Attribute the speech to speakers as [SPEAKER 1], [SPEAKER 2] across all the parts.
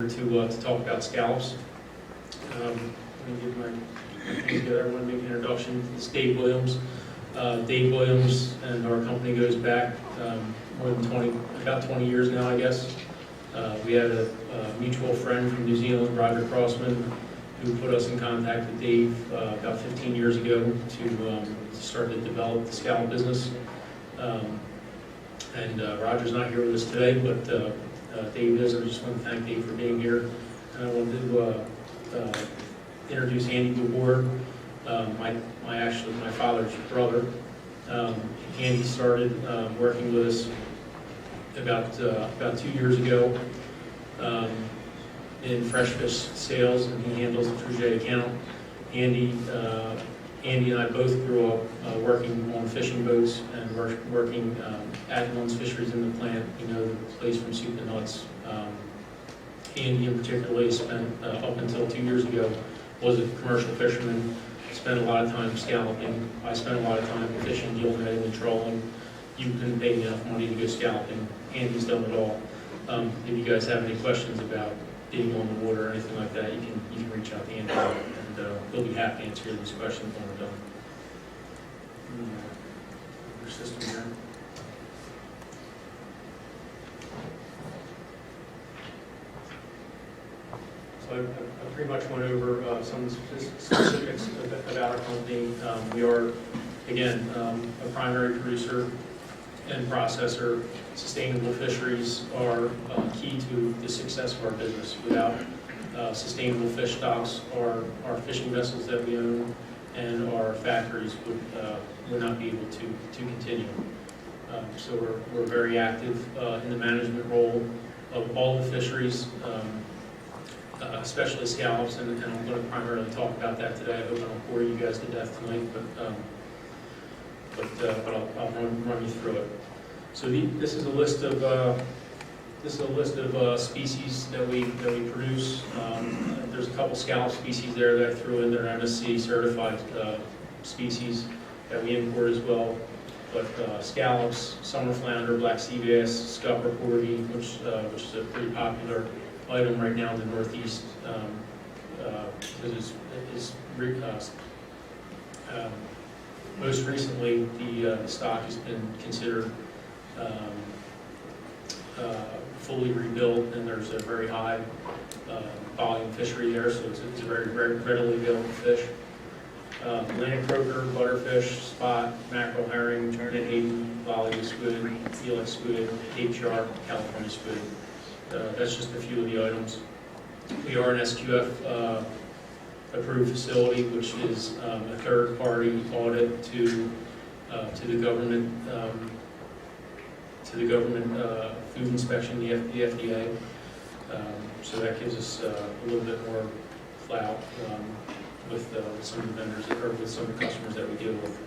[SPEAKER 1] to talk about scallops. Let me give my together. I want to make an introduction. It's Dave Williams. Dave Williams and our company goes back more than about 20 years now, I guess. We had a mutual friend from New Zealand, Roger Crossman, who put us in contact with Dave about 15 years ago to start to develop the scallop business. Roger's not here with us today, but Dave is. I just want to thank Dave for being here. And I wanted to introduce Andy Babore, my father's brother. Andy started working with us about 2 years ago in fresh fish sales, and he handles the Fruge account. Andy and I both grew up working on fishing boats and working at Lund's fisheries in the plant. We know the place from soup to nuts. Andy in particular spent, up until 2 years ago, was a commercial fisherman, spent a lot of time scalloping. I spent a lot of time fishing, gill netting, and trolling. You couldn't pay me enough money to go scalloping. Andy's done it all. If you guys have any questions about being on the water or anything like that, you can reach out to Andy, and he'll be happy to answer these questions when we're done. Your system here. So I pretty much went over some specifics about our company. We are, again, a primary producer and processor. Sustainable fisheries are key to the success of our business. Without sustainable fish stocks, our fishing vessels that we own and our factories would not be able to continue. So we're very active in the management role of all the fisheries, especially scallops, and I'm going to primarily talk about that today. I hope I don't bore you guys to death tonight, but I'll run you through it. So this is a list of species that we produce. There's a couple scallop species there that I threw in there, MSC certified species that we import as well. But scallops, summer flounder, black sea bass, scupper, porgy, which is a pretty popular item right now in the Northeast, because most recently the stock has been considered fully rebuilt, and there's a very high volume fishery there, so it's a very readily available fish. Atlantic croaker, butterfish, spot, mackerel, herring, turnip, volley squid, felix squid, Cape shark, California squid. That's just a few of the items. We are an SQF approved facility, which is a third-party audit to the government food inspection, the FDA. So that gives us a little bit more clout with some of the vendors or with some of the customers that we deal with.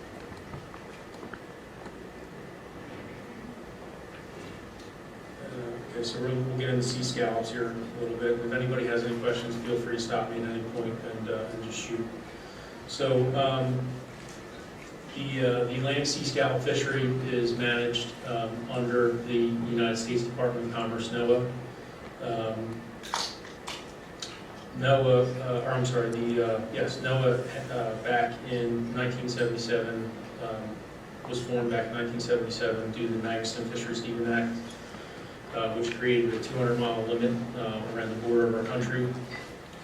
[SPEAKER 1] Okay, so we'll get into sea scallops here a little bit. If anybody has any questions, feel free to stop me at any point and just shoot. So the Atlantic sea scallop fishery is managed under the United States Department of Commerce, NOAA. NOAA back in 1977 was formed back in 1977 due to the Magnuson Fisheries-Stevens Act, which created a 200-mile limit around the border of our country,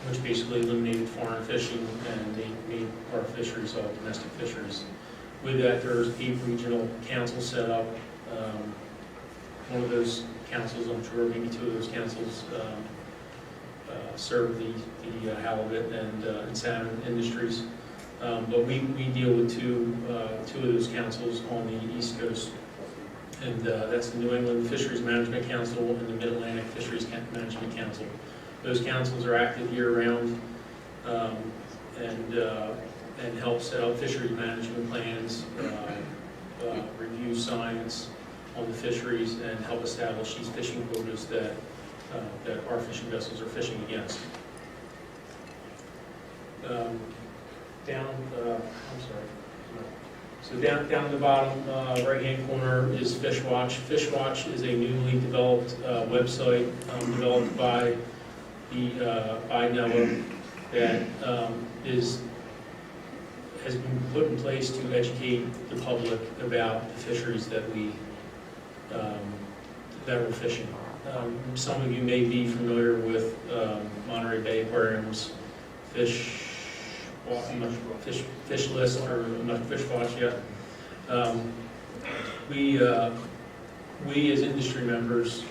[SPEAKER 1] which basically eliminated foreign fishing and made our fisheries all domestic fisheries. With that, there's 8 regional councils set up. One of those councils, I'm sure maybe 2 of those councils serve the halibut and salmon industries. But we deal with two of those councils on the East Coast. And that's the New England Fisheries Management Council and the Mid-Atlantic Fisheries Management Council. Those councils are active year-round and help set up fisheries management plans, review science on the fisheries, and help establish these fishing quotas that our fishing vessels are fishing against. So down at the bottom right-hand corner is FishWatch. FishWatch is a newly developed website developed by by NOAA that has been put in place to educate the public about the fisheries that we're fishing. Some of you may be familiar with Monterey Bay Aquarium's fish list, or not fish watch yet. We as industry members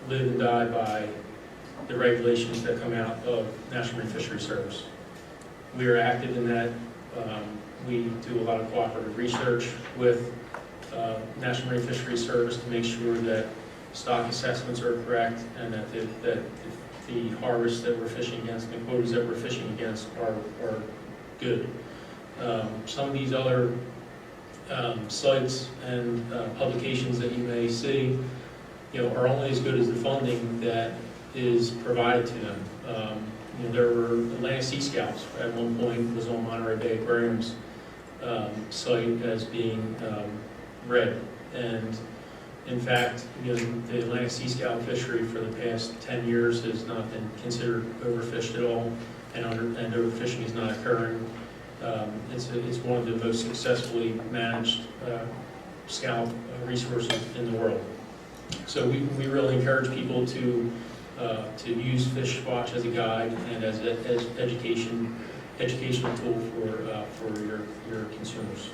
[SPEAKER 1] live and die by the regulations that come out of National Marine Fisheries Service. We are active in that. We do a lot of cooperative research with National Marine Fisheries Service to make sure that stock assessments are correct and that the harvests that we're fishing against, and the quotas that we're fishing against are good. Some of these other sites and publications that you may see, are only as good as the funding that is provided to them. There were Atlantic Sea Scalps at one point was on Monterey Bay Aquarium's site as being read, and in fact, the Atlantic Sea Scalp fishery for the past 10 years has not been considered overfished at all, and overfishing is not occurring. It's one of the most successfully managed scalp resources in the world. So we really encourage people to use Fish Watch as a guide and as an educational tool for your consumers.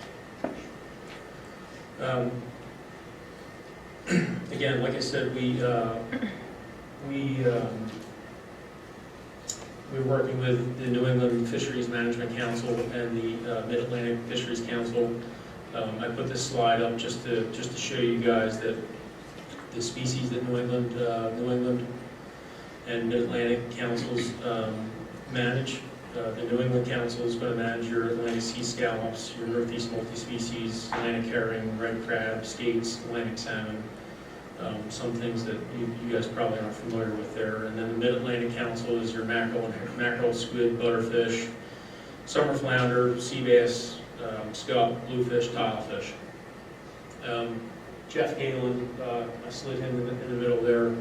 [SPEAKER 1] Again, like I said, we're working with the New England Fisheries Management Council and the Mid-Atlantic Fisheries Council. I put this slide up just to show you guys that the species that New England and Mid-Atlantic councils manage. The New England Council is going to manage your Atlantic sea scallops, your northeast multi-species, Atlantic herring, red crab, skates, Atlantic salmon. Some things that you guys probably aren't familiar with there. And then the Mid-Atlantic Council is your mackerel, squid, butterfish, summer flounder, sea bass, scup, bluefish, tilefish. Jeff Galen, I slid him in the middle there.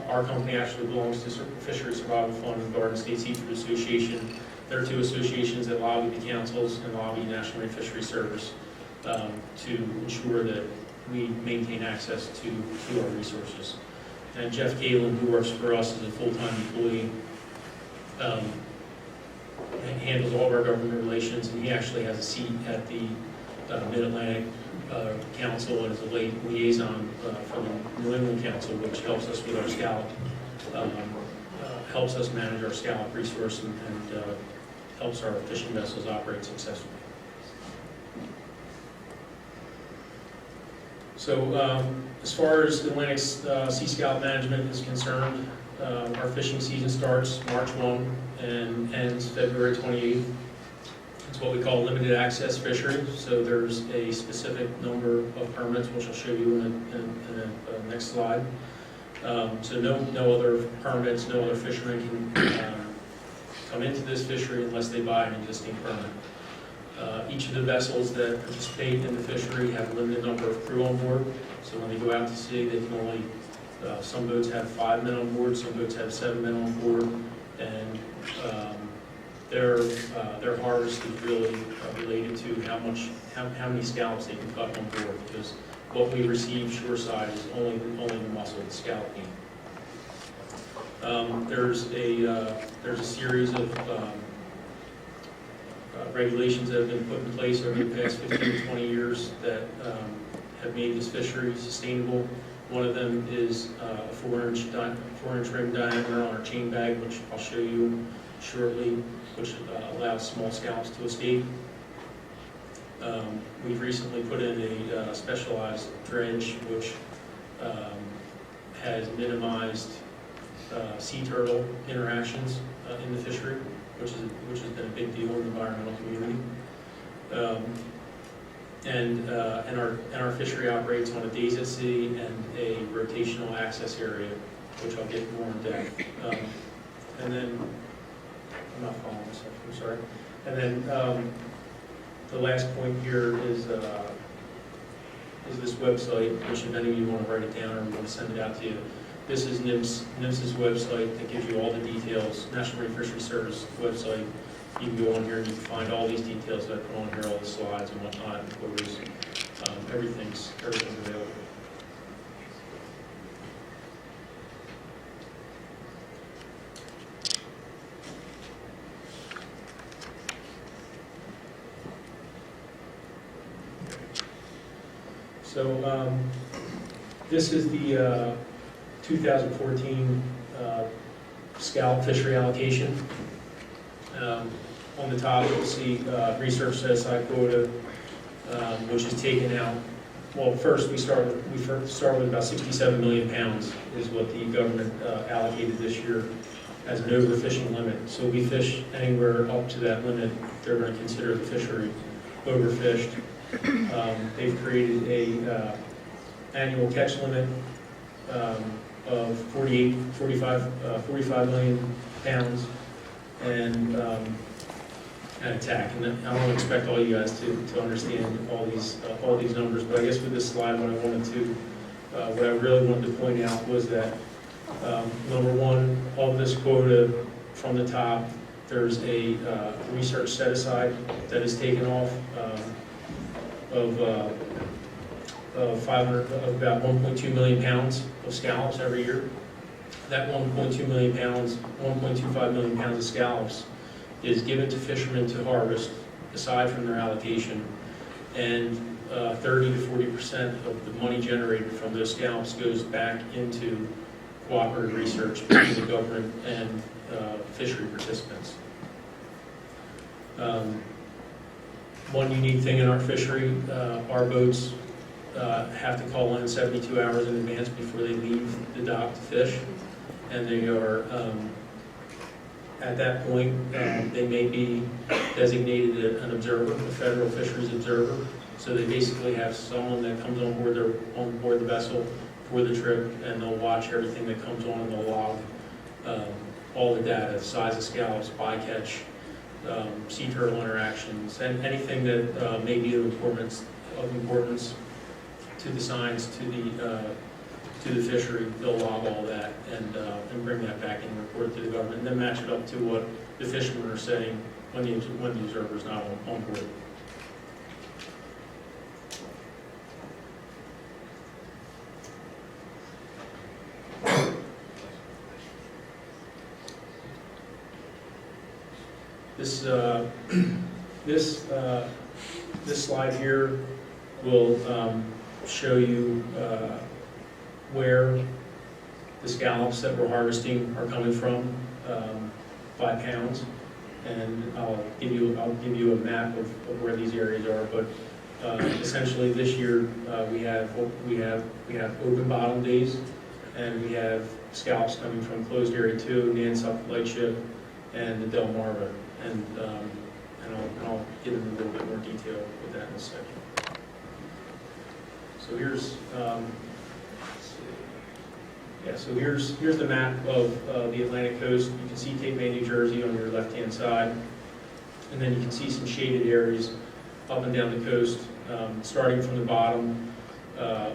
[SPEAKER 1] Our company actually belongs to Fishery Survival Fund and Garden State Seafood Association. There are two associations that lobby the councils and lobby National Marine Fisheries Service to ensure that we maintain access to our resources. And Jeff Galen, who works for us as a full-time employee, handles all of our government relations, and he actually has a seat at the Mid-Atlantic Council and is a liaison for the New England Council, which helps us with our scallop, helps us manage our scallop resource and helps our fishing vessels operate successfully. So as far as Atlantic sea scallop management is concerned, our fishing season starts March 1 and ends February 28th. It's what we call limited access fishery. So there's a specific number of permits, which I'll show you in the next slide. So no other permits, no other fishermen can come into this fishery unless they buy an existing permit. Each of the vessels that participate in the fishery have a limited number of crew on board. So when they go out to sea, they can only, some boats have 5 men on board, some boats have 7 men on board, and their harvest is really related to how many scallops they can cut on board, because what we receive shoreside is only the muscle, the scallop meat. There's a series of regulations that have been put in place over the past 15 to 20 years that have made this fishery sustainable. One of them is a 4-inch rim diameter on our chain bag, which I'll show you shortly, which allows small scallops to escape. We've recently put in a specialized dredge, which has minimized sea turtle interactions in the fishery, which has been a big deal in the environmental community. And our fishery operates on a days at sea and a rotational access area, which I'll get more in depth. And then, I'm not following myself, I'm sorry. And then the last point here is this website, which if any of you want to write it down or want to send it out to you, This is NIMS's website that gives you all the details, National Marine Fisheries Service website. You can go on here and you can find all these details that I put on here, all the slides and whatnot, and photos. Everything's available. So this is the 2014 scallop fishery allocation. On the top, you'll see research set aside quota, which is taken out. Well, first we start with about 67 million pounds is what the government allocated this year as an overfishing limit. So we fish anywhere up to that limit, they're going to consider the fishery overfished. They've created a annual catch limit of 45 million pounds and attack. And I don't expect all you guys to understand all these numbers, but I guess with this slide, what I really wanted to point out was that number one, of this quota from the top, there's a research set aside that is taken off of about 1.2 million pounds of scallops every year. That 1.2 million pounds, 1.25 million pounds of scallops is given to fishermen to harvest aside from their allocation, and 30 to 40% of the money generated from those scallops goes back into cooperative research between the government and fishery participants. One unique thing in our fishery, our boats have to call in 72 hours in advance before they leave the dock to fish, and they are, at that point, they may be designated an observer, a federal fisheries observer. So they basically have someone that comes on board the vessel for the trip, and they'll watch everything that comes on, and they'll log all the data, size of scallops, bycatch, sea turtle interactions, and anything that may be of importance to the science, to the fishery. They'll log all that and bring that back and report to the government, and then match it up to what the fishermen are saying when the observer is not on board. This slide here will show you where the scallops that we're harvesting are coming from by pounds, and I'll give you a map of where these areas are. But essentially, this year we have open bottom days, and we have scallops coming from closed area 2, Nantucket Lightship, and the Delmarva, and I'll get into a little bit more detail with that in a second. So here's here's the map of the Atlantic coast. You can see Cape May, New Jersey on your left-hand side, and then you can see some shaded areas up and down the coast. Starting from the bottom,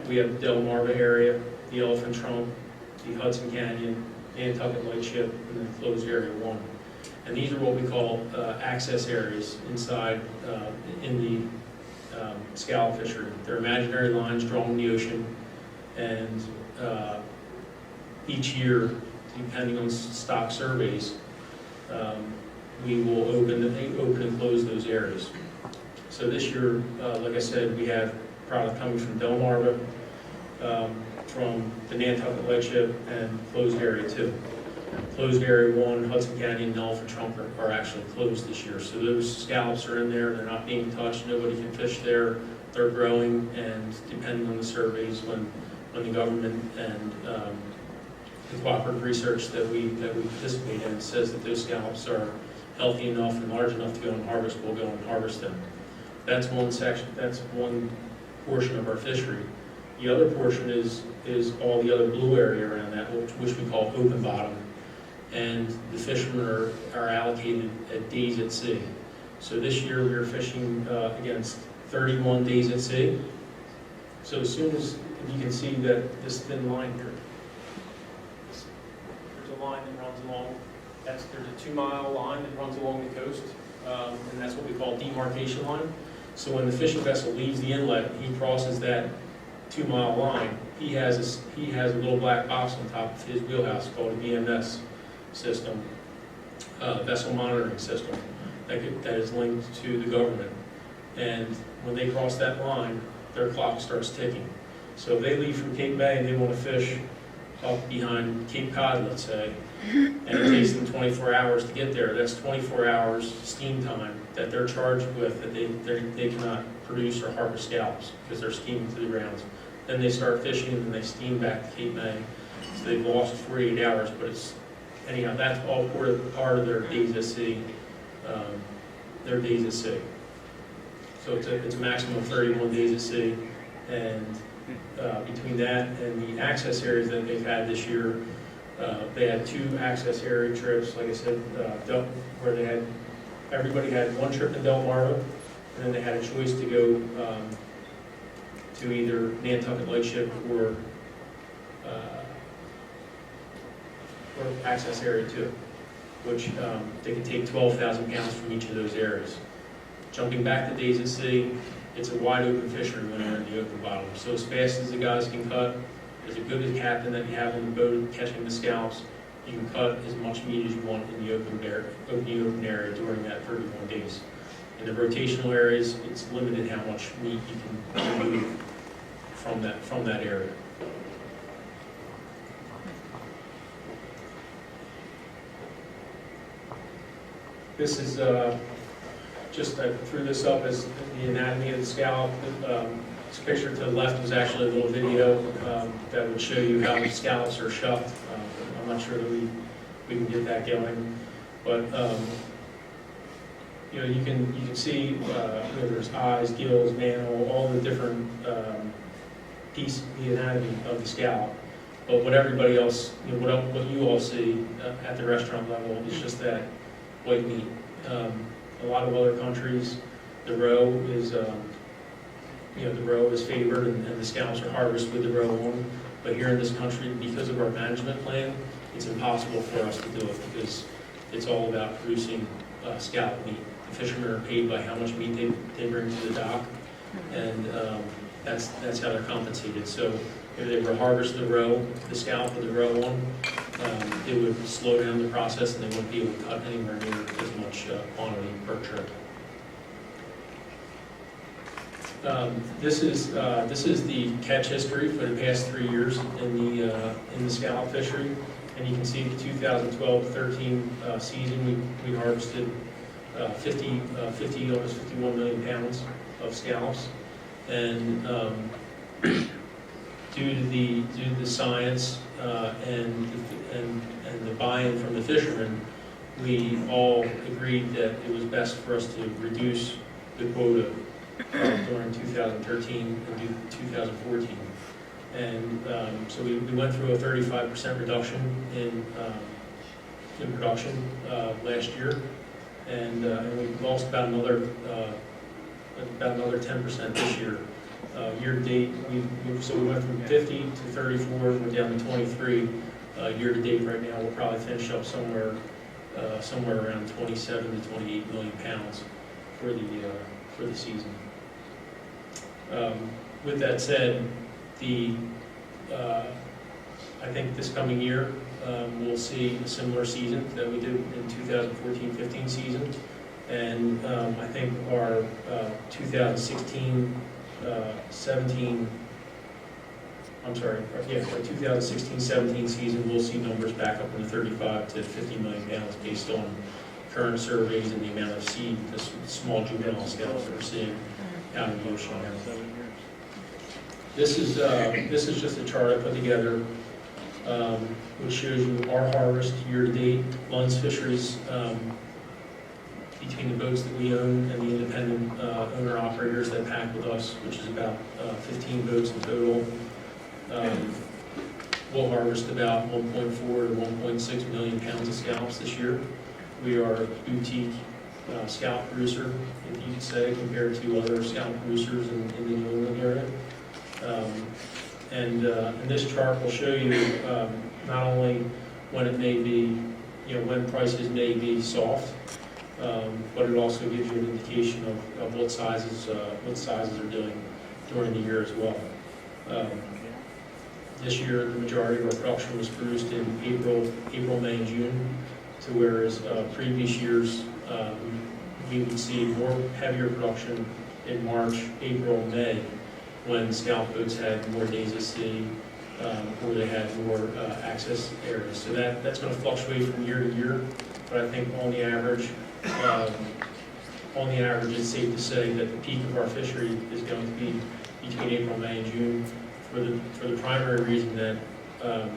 [SPEAKER 1] we have the Delmarva area, the Elephant Trunk, the Hudson Canyon, Nantucket Lightship, and then closed area 1. And these are what we call access areas inside in the scallop fishery. They're imaginary lines drawn in the ocean, and each year, depending on stock surveys, we will open and close those areas. So this year, like I said, we have product coming from Delmarva, from the Nantucket Lightship, and closed area 2. Closed area 1, Hudson Canyon, and Elephant Trunk are actually closed this year. So those scallops are in there, they're not being touched, nobody can fish there, they're growing, and depending on the surveys, when the government and the cooperative research that we participate in says that those scallops are healthy enough and large enough to go and harvest, we'll go and harvest them. That's one section, that's one portion of our fishery. The other portion is all the other blue area around that, which we call open bottom. And the fishermen are allocated at days at sea. So this year we are fishing against 31 days at sea. So as soon as you can see that this thin line here, line that runs along, there's a 2-mile line that runs along the coast, and that's what we call demarcation line. So when the fishing vessel leaves the inlet, he crosses that 2-mile line. He has a little black box on top of his wheelhouse called a VMS system, vessel monitoring system, that is linked to the government. And when they cross that line, their clock starts ticking. So if they leave from Cape Bay and they want to fish up behind Cape Cod, let's say, and it takes them 24 hours to get there, that's 24 hours steam time that they're charged with, that they cannot produce or harvest scallops because they're steaming to the grounds. Then they start fishing and they steam back to Cape May. So they've lost 48 hours, but anyhow, that's all part of their days at sea. So it's a maximum of 31 days at sea, and between that and the access areas that they've had this year, they had 2 access area trips, like I said, where everybody had 1 trip to Delmarva, and then they had a choice to go to either Nantucket Lightship or access area 2, which they could take 12,000 pounds from each of those areas. Jumping back to days at sea, it's a wide open fishery when you're in the open bottom. So as fast as the guys can cut, as good as captain that you have on the boat catching the scallops, you can cut as much meat as you want in the open area during that 31 days. In the rotational areas, it's limited how much meat you can remove from that area. This is I threw this up as the anatomy of the scallop. This picture to the left was actually a little video that would show you how the scallops are shucked. I'm not sure that we can get that going, but you can see there's eyes, gills, mantle, all the different pieces of the anatomy of the scallop. But what everybody else, what you all see at the restaurant level is just that white meat. A lot of other countries, the roe is favored, and the scallops are harvested with the roe on. But here in this country, because of our management plan, it's impossible for us to do it because it's all about producing scallop meat. The fishermen are paid by how much meat they bring to the dock, and that's how they're compensated. So if they were to harvest the scallop with the roe on, it would slow down the process and they wouldn't be able to cut anywhere near as much quantity per trip. This is the catch history for the past 3 years in the scallop fishery, and you can see the 2012-13 season we harvested almost 51 million pounds of scallops, and due to the science and the buy-in from the fishermen, we all agreed that it was best for us to reduce the quota during 2013 and do 2014. And so we went through a 35% reduction in production last year, and we lost about another 10% this year. Year to date, we went from 50 to 34, we're down to 23. Year to date right now, we'll probably finish up somewhere around 27 to 28 million pounds for the season. With that said, I think this coming year we'll see a similar season that we did in 2014-15 season, and I think our 2016-17 season, we'll see numbers back up in the 35 to 50 million pounds based on current surveys and the amount of seed, the small juvenile scallops that we're seeing out in the ocean now. This is just a chart I put together which shows you our harvest year to date, Lund's fisheries, between the boats that we own and the independent owner-operators that pack with us, which is about 15 boats in total. We'll harvest about 1.4 to 1.6 million pounds of scallops this year. We are a boutique scallop producer, if you could say, compared to other scallop producers in the New England area. And this chart will show you not only when it may be, when prices may be soft, but it also gives you an indication of what sizes are doing during the year as well. This year, the majority of our production was produced in April, May, and June, to whereas previous years we would see more heavier production in March, April, May, when scallop boats had more days at sea, or they had more access areas. So that's going to fluctuate from year to year, but I think on the average, it's safe to say that the peak of our fishery is going to be between April, May, and June, for the primary reason that it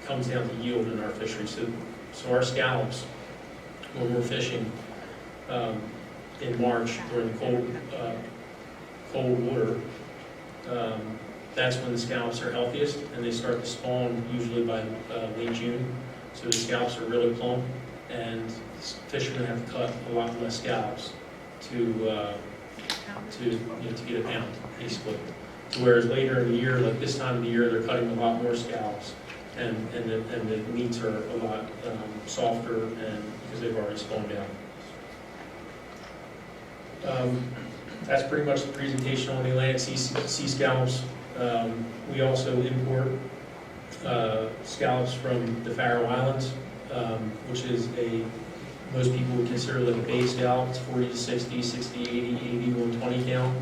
[SPEAKER 1] comes down to yield in our fishery. So our scallops, when we're fishing in March during the cold water, that's when the scallops are healthiest, and they start to spawn usually by late June. So the scallops are really plump, and fishermen have to cut a lot less scallops to get a pound, basically. Whereas later in the year, like this time of the year, they're cutting a lot more scallops, and the meats are a lot softer, and because they've already spawned out. That's pretty much the presentation on the Atlantic sea scallops. We also import scallops from the Faroe Islands, which is most people would consider like a bay scallop. It's 40 to 60, 60, 80, 80, 120 count.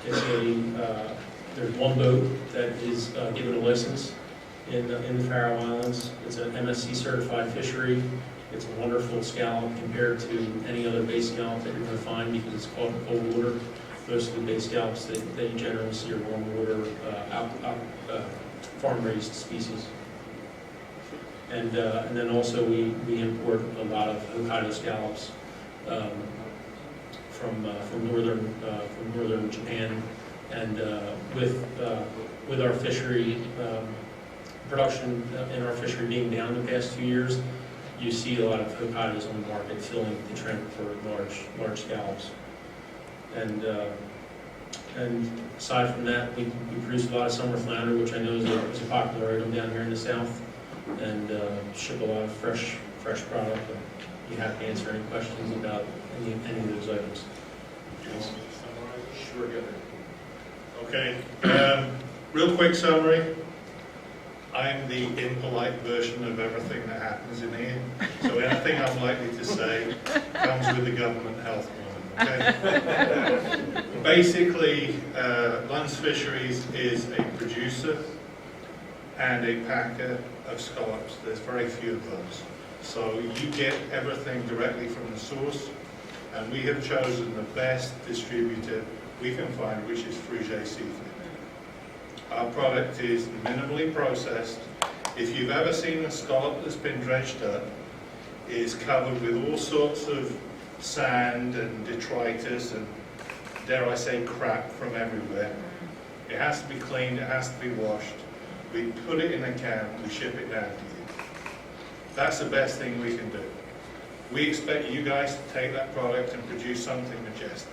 [SPEAKER 1] There's one boat that is given a license in the Faroe Islands. It's an MSC certified fishery. It's a wonderful scallop compared to any other bay scallop that you're going to find because it's caught in cold water. Most of the bay scallops that you generally see are warm water, farm-raised species. And then also we import a lot of Hokkaido scallops from northern Japan, and with our fishery production in our fishery being down the past 2 years, you see a lot of Hokkaidos on the market filling the trend for large scallops. And aside from that, we produce a lot of summer flounder, which I know is a popular item down here in the south, and ship a lot of fresh product. And be happy to answer any questions about any of those items.
[SPEAKER 2] Sure, go ahead. Okay, real quick summary. I'm the impolite version of everything that happens in here. So anything I'm likely to say comes with the government health warning, okay? Basically, Lund's Fisheries is a producer and a packer of scallops. There's very few of those. So you get everything directly from the source, and we have chosen the best distributor we can find, which is Fruge Seafood. Our product is minimally processed. If you've ever seen a scallop that's been dredged up, it is covered with all sorts of sand and detritus and, dare I say, crap from everywhere. It has to be cleaned, it has to be washed. We put it in a can, we ship it down to you. That's the best thing we can do. We expect you guys to take that product and produce something majestic.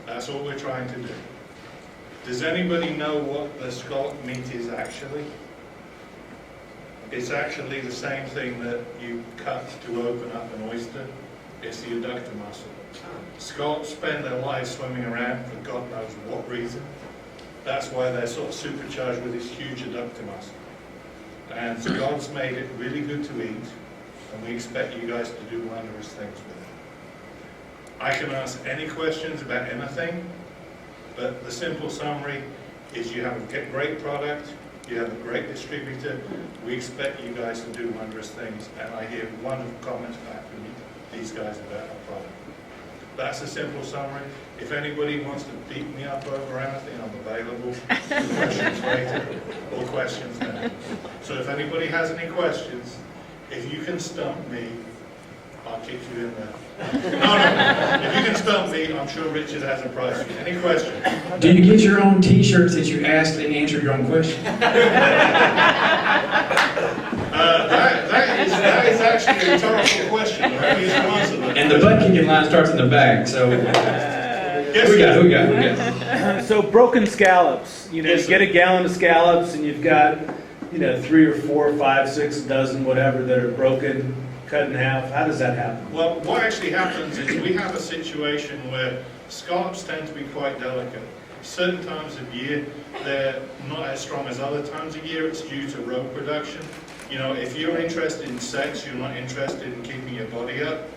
[SPEAKER 2] That's all we're trying to do. Does anybody know what the scallop meat is actually? It's actually the same thing that you cut to open up an oyster. It's the adductor muscle. Scallops spend their lives swimming around for God knows what reason. That's why they're sort of supercharged with this huge adductor muscle. And God's made it really good to eat, and we expect you guys to do wondrous things with it. I can answer any questions about anything, but the simple summary is you have a great product, you have a great distributor, we expect you guys to do wondrous things, and I hear wonderful comments back from these guys about our product. That's a simple summary. If anybody wants to beat me up over anything, I'm available for questions later or questions now. So if anybody has any questions, if you can stump me, I'll kick you in there. No. If you can stump me, I'm sure Richard has a prize for you. Any questions?
[SPEAKER 3] Do you get your own T-shirts that you asked and answered your own question?
[SPEAKER 2] That is actually a rhetorical question. Right? Please answer that.
[SPEAKER 3] And the butt kicking line starts in the back, so
[SPEAKER 2] Yes,
[SPEAKER 3] who we got?
[SPEAKER 4] So broken scallops,
[SPEAKER 2] Yes,
[SPEAKER 4] you get a gallon of scallops and you've got, you know, 3 or 4, 5, 6 dozen, whatever, that are broken, cut in half? How does that happen?
[SPEAKER 2] Well, what actually happens is we have a situation where scallops tend to be quite delicate. Certain times of year, they're not as strong as other times of year. It's due to roe production. You know, if you're interested in sex, you're not interested in keeping your body up.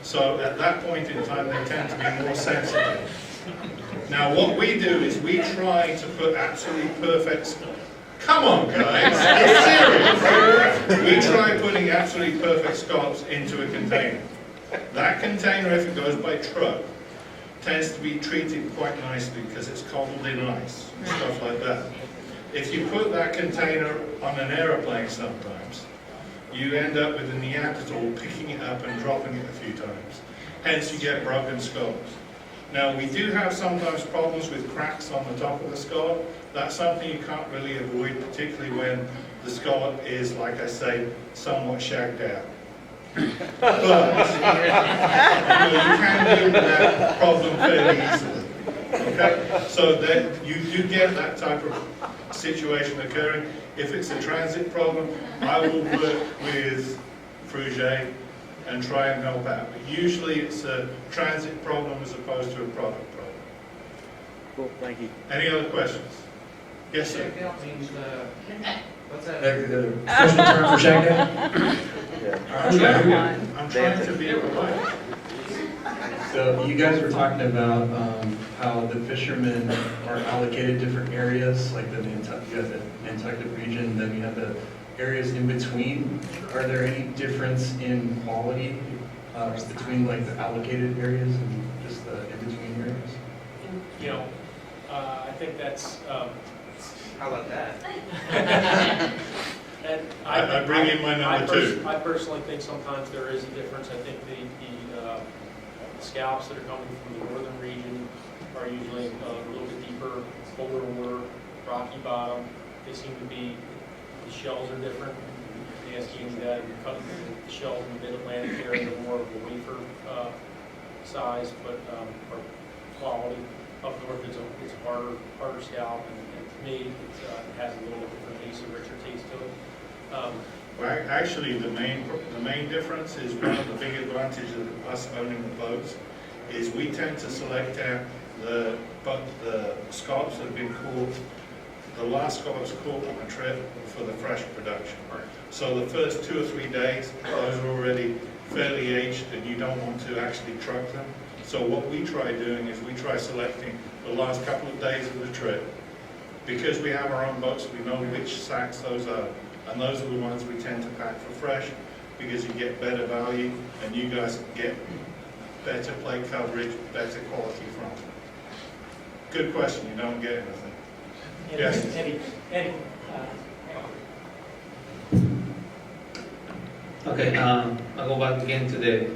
[SPEAKER 2] So at that point in time, they tend to be more sensitive. Now, what we do is we try to put absolutely perfect... Come on, guys, it's serious. We try putting absolutely perfect scallops into a container. That container, if it goes by truck, tends to be treated quite nicely because it's covered in ice and stuff like that. If you put that container on an aeroplane sometimes, you end up with a Neanderthal picking it up and dropping it a few times. Hence you get broken scallops. Now we do have sometimes problems with cracks on the top of the scallop. That's something you can't really avoid, particularly when the scallop is, like I say, somewhat shagged out. But you can deal with that problem fairly easily. Okay? So that you do get that type of situation occurring. If it's a transit problem, I will work with Fruge and try and help out. But usually it's a transit problem as opposed to a product problem.
[SPEAKER 4] Cool, thank you.
[SPEAKER 2] Any other questions? Yes, sir.
[SPEAKER 5] Shagged out means, what's that?
[SPEAKER 3] Special term for shagged out?
[SPEAKER 2] I'm trying to be polite.
[SPEAKER 6] So you guys were talking about how the fishermen are allocated different areas, like you have the Nantucket region, then you have the areas in between. Are there any difference in quality between like the allocated areas and just the in-between areas?
[SPEAKER 7] You know, I think that's,
[SPEAKER 5] How about that?
[SPEAKER 7] and
[SPEAKER 2] I bring in my number two.
[SPEAKER 7] I personally think sometimes there is a difference. I think the scallops that are coming from the northern region are usually a little bit deeper, colder water, rocky bottom. They seem to be, the shells are different. They ask you that, you're cutting the shells in the mid-Atlantic area, they're more of a wafer size, but or quality. Up north, it's a harder scallop, and to me, it has a little bit different taste, a richer taste to it.
[SPEAKER 2] Well, actually, the main difference is one of the big advantages of us owning the boats is we tend to select out the scallops that have been caught, the last scallops caught on a trip for the fresh production. So the first 2 or 3 days, those are already fairly aged and you don't want to actually truck them. So what we try doing is we try selecting the last couple of days of the trip. Because we have our own boats, we know which sacks those are. And those are the ones we tend to pack for fresh because you get better value and you guys get better plate coverage, better quality from them. Good question, you don't get anything. Yes.
[SPEAKER 7] Eddie,
[SPEAKER 8] Okay, I'll go back again to the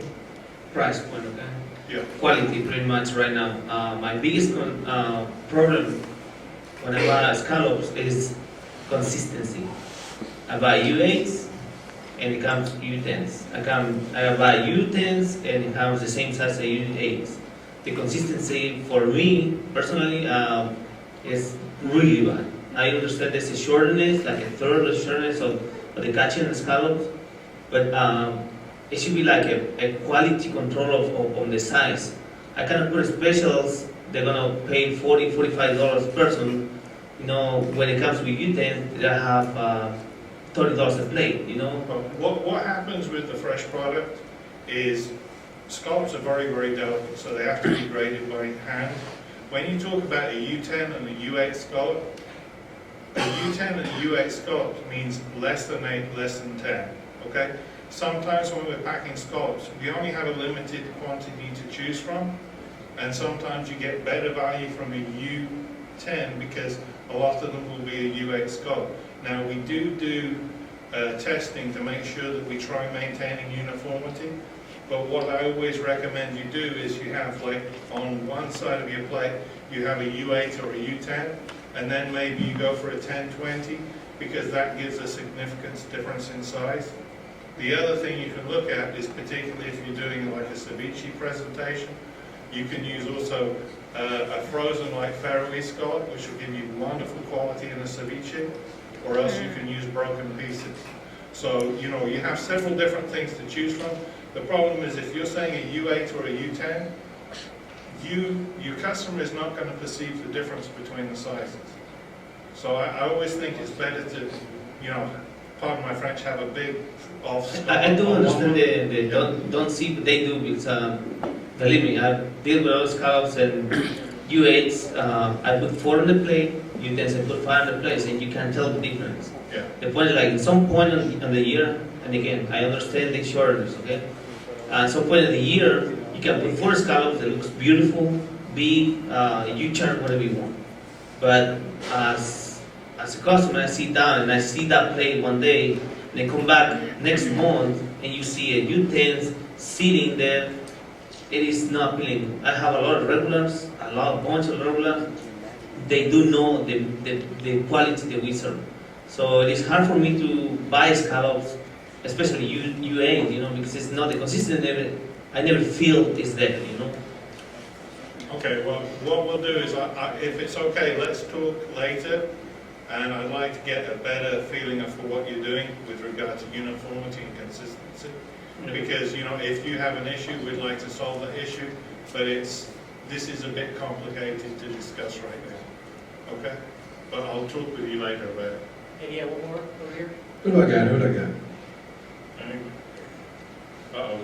[SPEAKER 8] price point, okay?
[SPEAKER 2] Yeah.
[SPEAKER 8] Quality, pretty much right now. My biggest problem when I buy scallops is consistency. I buy U8s and it comes U10s. I buy U10s and it comes the same size as U8s. The consistency for me personally is really bad. I understand there's a shortness, like a third shortness of the catching the scallops, but it should be like a quality control on the size. I cannot put specials, they're gonna pay $40, $45 person. You know, when it comes to U10, they have $30 a plate, you know?
[SPEAKER 2] What happens with the fresh product is scallops are very, very delicate, so they have to be graded by hand. When you talk about a U10 and a U8 scallop, a U10 and a U8 scallop means less than 8, less than 10, okay? Sometimes when we're packing scallops, we only have a limited quantity to choose from, and sometimes you get better value from a U10 because a lot of them will be a U8 scallop. Now we do testing to make sure that we try maintaining uniformity, but what I always recommend you do is you have, like, on one side of your plate you have a U8 or a U10, and then maybe you go for a 10-20 because that gives a significant difference in size. The other thing you can look at is, particularly if you're doing like a ceviche presentation, you can use also a frozen like Faroese scallop, which will give you wonderful quality in a ceviche, or else you can use broken pieces. So, you know, you have several different things to choose from. The problem is if you're saying a U8 or a U10, your customer is not going to perceive the difference between the sizes. So I always think it's better to, you know, pardon my French, have a big off.
[SPEAKER 8] I do understand they don't see, but they do because, believe me, I deal with all scallops and U8s. I put 4 on the plate, U10s I put 5 on the plate, and you can tell the difference.
[SPEAKER 2] Yeah.
[SPEAKER 8] The point is like at some point on the year, and again, I understand the shortness, okay? At some point in the year, you can put 4 scallops that looks beautiful, big, you charge whatever you want. But as a customer, I sit down and I see that plate one day, and they come back next month, and you see a U10 sitting there, it is not appealing. I have a lot of regulars, bunch of regulars, they do know the quality that we serve. So it is hard for me to buy scallops, especially U8, you know, because it's not the consistency. I never feel it's there, you know.
[SPEAKER 2] Okay, well, what we'll do is, if it's okay, let's talk later, and I'd like to get a better feeling for what you're doing with regard to uniformity and consistency. Because, you know, if you have an issue, we'd like to solve that issue, but this is a bit complicated to discuss right now. Okay? But I'll talk with you later about it.
[SPEAKER 7] And yeah, one more over here.
[SPEAKER 3] Who do I got? Who do I got?
[SPEAKER 2] Uh-oh.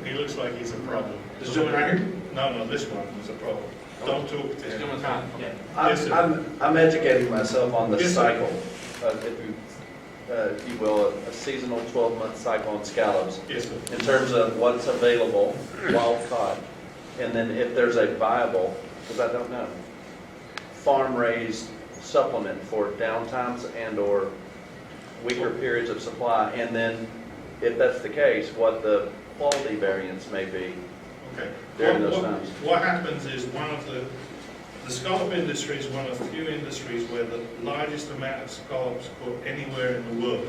[SPEAKER 2] He looks like he's a problem.
[SPEAKER 3] This gentleman right here?
[SPEAKER 2] No, this one was a problem. Don't talk to him.
[SPEAKER 7] Yeah.
[SPEAKER 2] Yes, sir.
[SPEAKER 9] I'm educating myself on the
[SPEAKER 2] Yes, sir.
[SPEAKER 9] cycle, if you will, a seasonal 12-month cycle on scallops,
[SPEAKER 2] Yes, sir.
[SPEAKER 9] in terms of what's available, wild caught, and then if there's a viable, because I don't know, farm-raised supplement for downtimes and/or weaker periods of supply, and then, if that's the case, what the quality variance may be
[SPEAKER 2] Okay.
[SPEAKER 9] during those times.
[SPEAKER 2] What happens is the scallop industry is one of the few industries where the largest amount of scallops caught anywhere in the world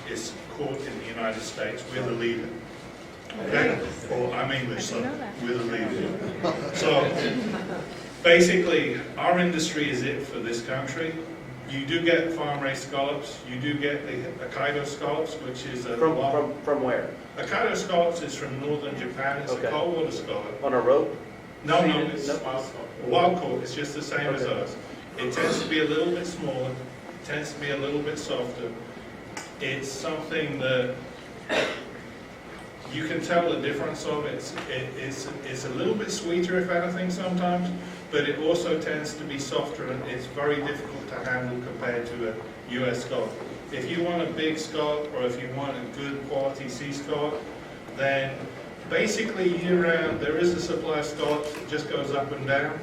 [SPEAKER 2] is caught in the United States. We're the leader. Okay? Or I'm English, so we're the leader. So basically, our industry is it for this country. You do get farm-raised scallops. You do get the Hokkaido scallops, which is a
[SPEAKER 9] From where?
[SPEAKER 2] Hokkaido scallops is from northern Japan. It's
[SPEAKER 9] Okay.
[SPEAKER 2] a cold water scallop.
[SPEAKER 9] On a rope?
[SPEAKER 2] No, it's
[SPEAKER 9] No.
[SPEAKER 2] wild caught. It's just the same as
[SPEAKER 9] Okay.
[SPEAKER 2] us. It tends to be a little bit smaller. It tends to be a little bit softer. It's something that you can tell the difference of. It's a little bit sweeter, if anything, sometimes, but it also tends to be softer, and it's very difficult to handle compared to a U.S. scallop. If you want a big scallop, or if you want a good quality sea scallop, then basically year-round there is a supply of scallops. It just goes up and down.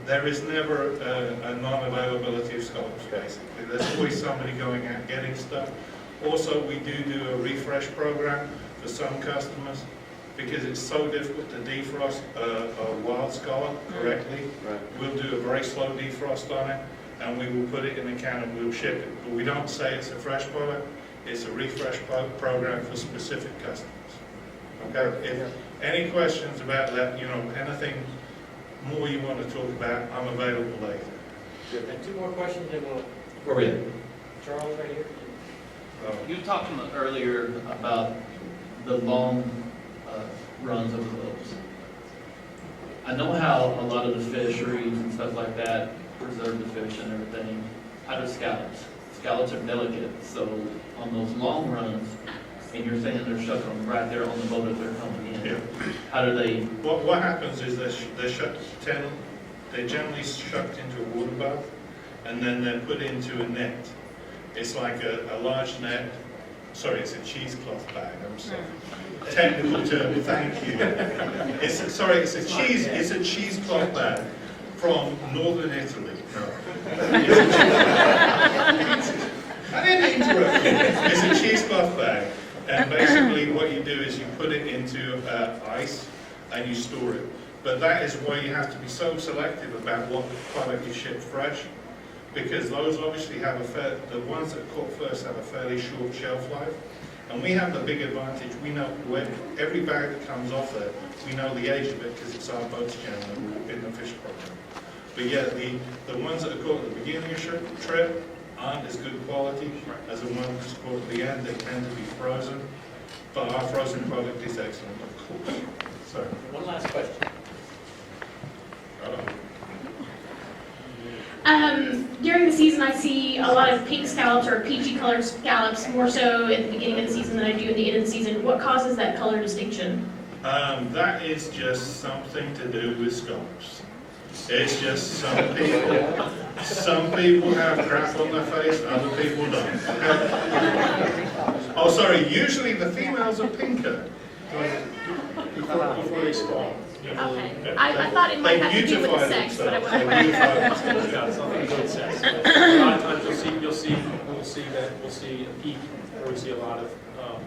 [SPEAKER 2] There is never a non-availability of scallops, basically. There's always somebody going out getting stuff. Also, we do a refresh program for some customers because it's so difficult to defrost a wild scallop correctly.
[SPEAKER 9] Right.
[SPEAKER 2] We'll do a very slow defrost on it, and we will put it in a can and we'll ship it. But we don't say it's a fresh product. It's a refresh program for specific customers. Okay? If any questions about that, you know, anything more you want to talk about, I'm available later.
[SPEAKER 7] And 2 more questions, and we'll,
[SPEAKER 8] Where we at?
[SPEAKER 7] Charles right here.
[SPEAKER 10] You talked earlier about the long runs of the boats. I know how a lot of the fisheries and stuff like that preserve the fish and everything. How do scallops? Scallops are delicate, so on those long runs, and you're saying they're shucking them right there on the boat as they're coming in.
[SPEAKER 2] Yeah.
[SPEAKER 10] How do they?
[SPEAKER 2] What happens is they're generally shucked into a water bath, and then they're put into a net. It's like a large net. Sorry, it's a cheesecloth bag. I'm sorry. Technical term. Thank you. It's a cheesecloth bag from northern Italy. No. I didn't interrupt you. It's a cheesecloth bag, and basically what you do is you put it into ice and you store it. But that is why you have to be so selective about what product you ship fresh, because those obviously have the ones that caught first have a fairly short shelf life. And we have the big advantage. We know every bag that comes off there, we know the age of it because it's our boats channel in the fish program. But yeah, the ones that are caught at the beginning of your trip aren't as good quality as the ones caught at the end. They tend to be frozen, but our frozen product is excellent, of course. So,
[SPEAKER 7] One last question.
[SPEAKER 2] I don't know.
[SPEAKER 11] During the season, I see a lot of pink scallops or peachy colored scallops, more so at the beginning of the season than I do at the end of the season. What causes that color distinction?
[SPEAKER 2] That is just something to do with scallops. It's just some people have crap on their face, other people don't. Okay? Oh, sorry, usually the females are pinker.
[SPEAKER 7] Before they spawn.
[SPEAKER 11] Okay. I thought it might have to do with the sex, but I wasn't
[SPEAKER 2] They
[SPEAKER 11] quite
[SPEAKER 2] beautify themselves.
[SPEAKER 7] Yeah, it's nothing to do with sex. But a lot of times we'll see a peak, or we see a lot of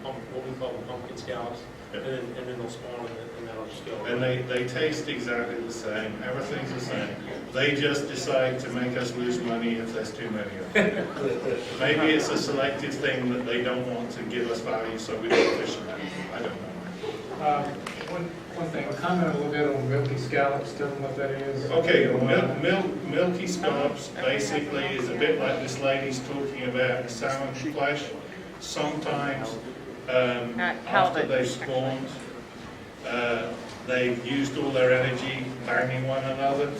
[SPEAKER 7] what we call the pumpkin scallops, and then they'll spawn, and that'll just go.
[SPEAKER 2] And they taste exactly the same. Everything's the same. They just decide to make us lose money if there's too many of them. Maybe it's a selective thing that they don't want to give us value, so we don't fish them. I don't know.
[SPEAKER 3] One thing, comment a little bit on milky scallops, tell them what that is.
[SPEAKER 2] Okay, milky scallops basically is a bit like this lady's talking about the salmon flesh. Sometimes after they've spawned, they've used all their energy banging one another.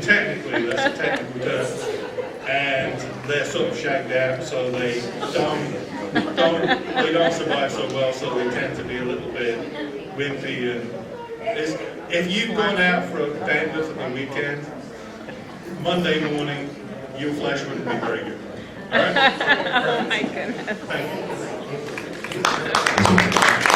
[SPEAKER 2] Technically, that's a technical term. And they're sort of shagged out, so they don't survive so well, so they tend to be a little bit wimpy. And if you've gone out for a bender for the weekend, Monday morning, your flesh wouldn't be very good. All right?
[SPEAKER 12] Oh my goodness.
[SPEAKER 2] Thank you.